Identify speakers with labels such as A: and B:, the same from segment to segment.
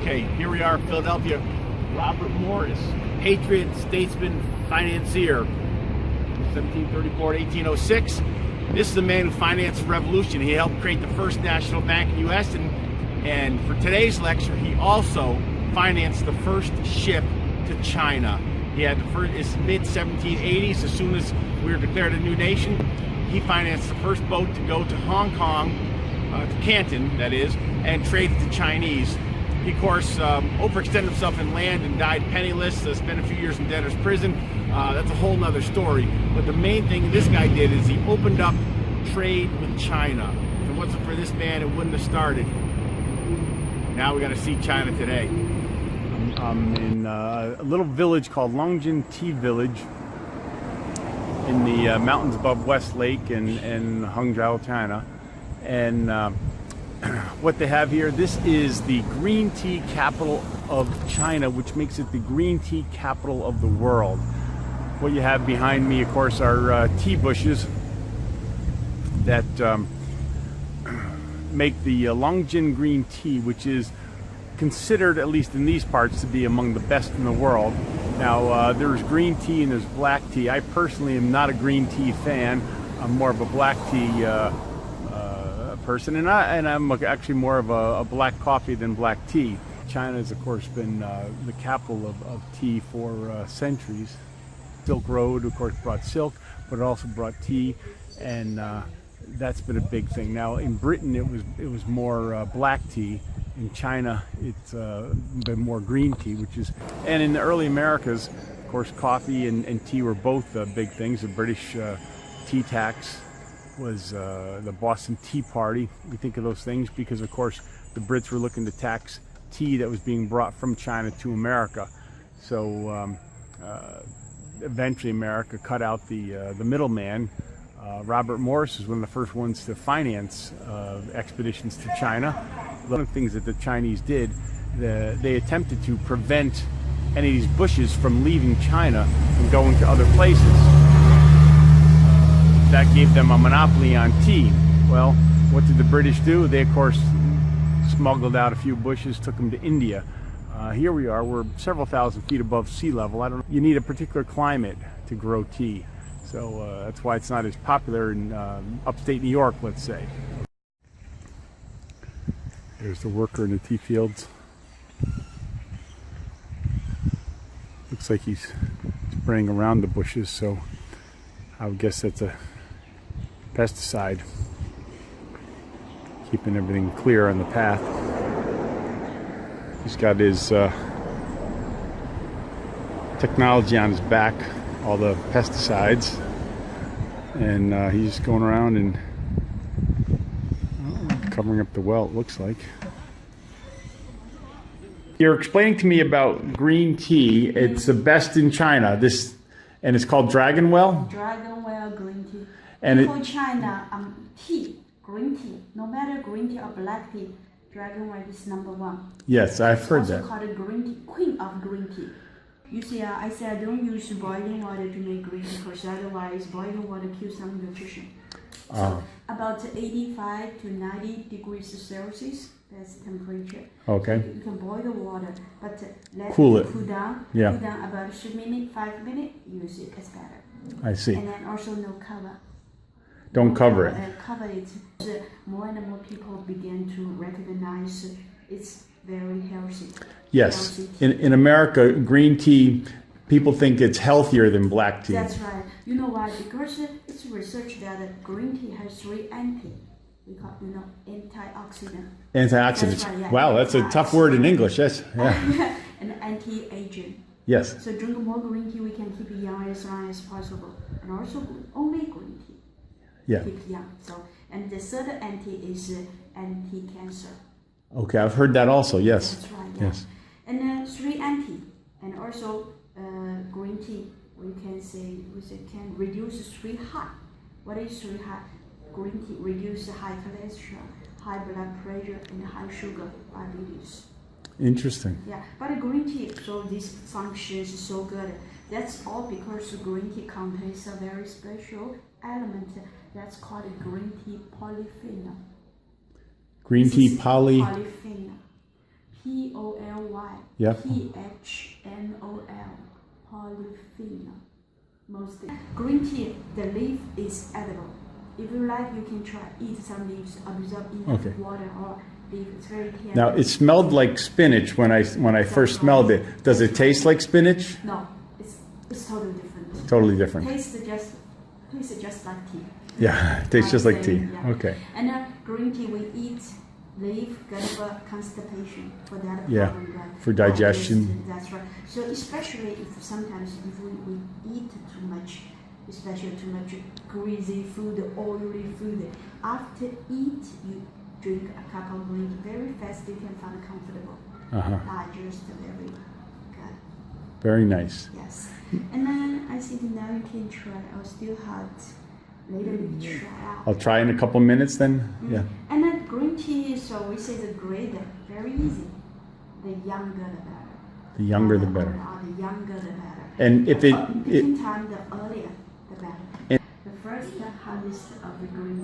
A: Okay, here we are, Philadelphia. Robert Morris, patriot, statesman, financier, 1734 to 1806. This is the man who financed the revolution. He helped create the first national bank in the U.S. And for today's lecture, he also financed the first ship to China. He had the first, it's mid-1780s, as soon as we were declared a new nation, he financed the first boat to go to Hong Kong, to Canton, that is, and trade with the Chinese. He, of course, overextended himself in land and died penniless, spent a few years in debtor's prison. That's a whole nother story. But the main thing this guy did is he opened up trade with China. If it wasn't for this man, it wouldn't have started. Now we got to see China today. I'm in a little village called Longjin Tea Village in the mountains above West Lake in Hangzhou, China. And what they have here, this is the green tea capital of China, which makes it the green tea capital of the world. What you have behind me, of course, are tea bushes that make the Longjin green tea, which is considered, at least in these parts, to be among the best in the world. Now, there's green tea and there's black tea. I personally am not a green tea fan. I'm more of a black tea person, and I'm actually more of a black coffee than black tea. China has, of course, been the capital of tea for centuries. Silk Road, of course, brought silk, but it also brought tea, and that's been a big thing. Now, in Britain, it was more black tea. In China, it's been more green tea, and in the early Americas, of course, coffee and tea were both big things. The British tea tax was the Boston Tea Party. We think of those things because, of course, the Brits were looking to tax tea that was being brought from China to America. So eventually America cut out the middleman. Robert Morris was one of the first ones to finance expeditions to China. One of the things that the Chinese did, they attempted to prevent any of these bushes from leaving China and going to other places. That gave them a monopoly on tea. Well, what did the British do? They, of course, smuggled out a few bushes, took them to India. Here we are, we're several thousand feet above sea level. You need a particular climate to grow tea. So that's why it's not as popular in upstate New York, let's say. There's the worker in the tea fields. Looks like he's spraying around the bushes, so I would guess that's a pesticide, keeping everything clear on the path. He's got his technology on his back, all the pesticides, and he's going around and covering up the well, it looks like. You're explaining to me about green tea. It's the best in China. And it's called Dragon Well?
B: Dragon Well green tea.
A: And
B: in China, tea, green tea, no matter green tea or black tea, Dragon Well is #1.
A: Yes, I've heard that.
B: It's also called green tea, queen of green tea. You see, I said I don't use boiling water to make green tea because otherwise boiling water kills some nutrition. So about 85 to 90 degrees Celsius, that's the temperature.
A: Okay.
B: So you can boil the water, but let
A: cool
B: it cool down.
A: Yeah.
B: Cool down about 3 minutes, 5 minutes, use it, it's better.
A: I see.
B: And then also no cover.
A: Don't cover it.
B: Cover it. More and more people begin to recognize it's very healthy.
A: Yes. In America, green tea, people think it's healthier than black tea.
B: That's right. You know why? Because it's researched that green tea has 3 we call antioxidant.
A: Antioxidants.
B: That's right, yeah.
A: Wow, that's a tough word in English. Yes. Yeah.
B: An anti-aging.
A: Yes.
B: So drink more green tea, we can keep it young as long as possible. And also only green tea.
A: Yeah.
B: Keep young. So, and the third anti is anti-cancer.
A: Okay, I've heard that also. Yes.
B: That's right. Yeah.
A: Yes.
B: And then 3 anti, and also green tea. We can say can reduce 3 high. What is 3 high? Green tea reduce high cholesterol, high blood pressure, and high sugar, diabetes.
A: Interesting.
B: Yeah, but green tea, so this function is so good. That's all because green tea contains a very special element that's called green tea polyphenol.
A: Green tea polyphenol.
B: Polyphenol.
C: Yeah.
B: PHNOL, polyphenol. Mostly. Green tea, the leaf is edible. If you like, you can try eat some leaves, absorb enough water or leaf. It's very tender.
C: Now it smelled like spinach when I first smelled it. Does it taste like spinach?
B: No, it's totally different.
C: Totally different.
B: Tastes just like tea.
C: Yeah, it tastes just like tea.
B: Yeah.
C: Okay.
B: And green tea we eat leaf good for constipation for that
C: Yeah,
B: problem.
C: for digestion.
B: That's right. So especially if sometimes if we eat too much, especially too much greasy food, oily food, after eat you drink a cup of green tea very fast. You can find comfortable. Digest very good.
C: Very nice.
B: Yes. And then I think now you can try. I'll still hot. Later we try out.
C: I'll try in a couple minutes then. Yeah.
B: And then green tea, so we say the greater, very easy. The younger the better.
C: The younger the better.
B: The younger the better.
C: And if it
B: meantime, the earlier the better. The first harvest of the green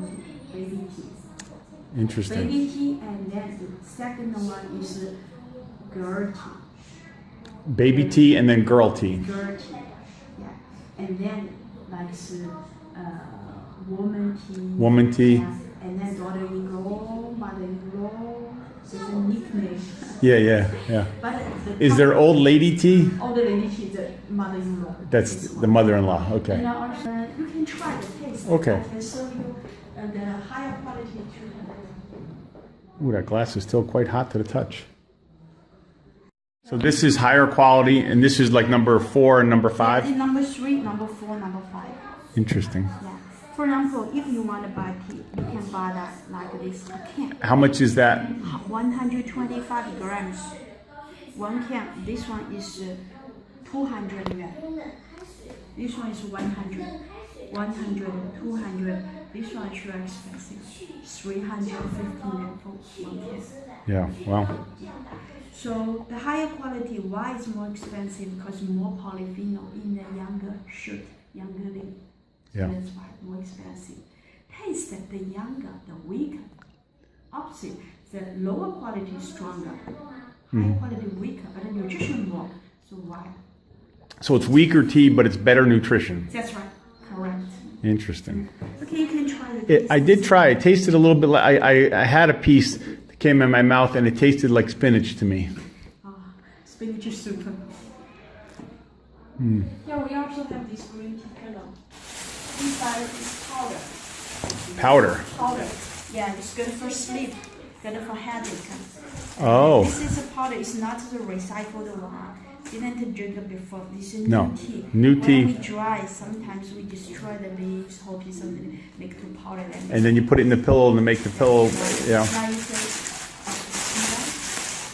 B: tea, baby tea.
C: Interesting.
B: Baby tea, and then the second one is girl tea.
C: Baby tea and then girl tea.
B: Girl tea, yeah. And then like woman tea.
C: Woman tea.
B: Yeah. And then daughter-in-law, mother-in-law. It's a nickname.
C: Yeah.
B: But
C: Is there old lady tea?
B: Old lady tea, the mother-in-law.
C: That's the mother-in-law. Okay.
B: And also, you can try the taste.
C: Okay.
B: I can serve you the higher quality too.
C: Ooh, that glass is still quite hot to the touch. So this is higher quality, and this is like number 4 and number 5?
B: Yeah, number 3, number 4, number 5.
C: Interesting.
B: Yeah. For example, if you want to buy tea, you can buy that like this can.
C: How much is that?
B: 125 grams. One can. This one is 200 yuan. This one is 100. 100, 200. This one is very expensive. 350 yuan for one can.
C: Yeah, wow.
B: So the higher quality, why it's more expensive? Because more polyphenol in the younger shoot, younger leaf.
C: Yeah.
B: So that's why more expensive. Taste the younger, the weaker. Opposite, the lower quality is stronger. Higher quality weaker, but the nutrition more. So why?
C: So it's weaker tea, but it's better nutrition.
B: That's right. Correct.
C: Interesting.
B: Okay, you can try the
C: I did try. It tasted a little bit like I had a piece that came in my mouth, and it tasted like spinach to me.
B: Spinach soup. Yeah, we also have this green tea kernel. Inside is powder.
C: Powder.
B: Powder. Yeah, it's good for sleep, good for headache.
C: Oh.
B: This is a powder. It's not the recycled one. Didn't drink it before. This is
C: No.
B: new tea.
C: New tea.
B: When we dry, sometimes we destroy the leaves, whole piece of it, make to powder.
C: And then you put it in the pillow to make the pillow, yeah.
B: Now you taste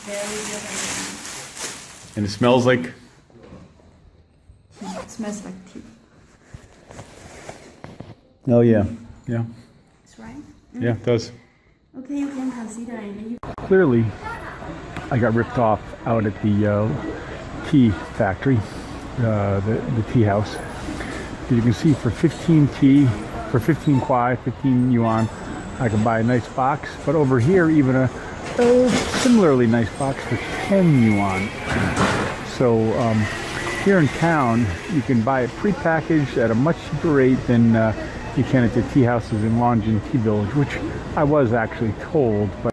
B: very good.
C: And it smells like?
B: It smells like tea.
C: Oh, yeah. Yeah.
B: That's right.
C: Yeah, it does.
B: Okay, you can consider it.
C: Clearly, I got ripped off out at the tea factory, the tea house. You can see for 15 kwai, 15 yuan, I could buy a nice box. But over here, even a similarly nice box for 10 yuan. So here in town, you can buy it prepackaged at a much cheaper rate than you can at the tea houses in Longjin Tea Village, which I was actually told. But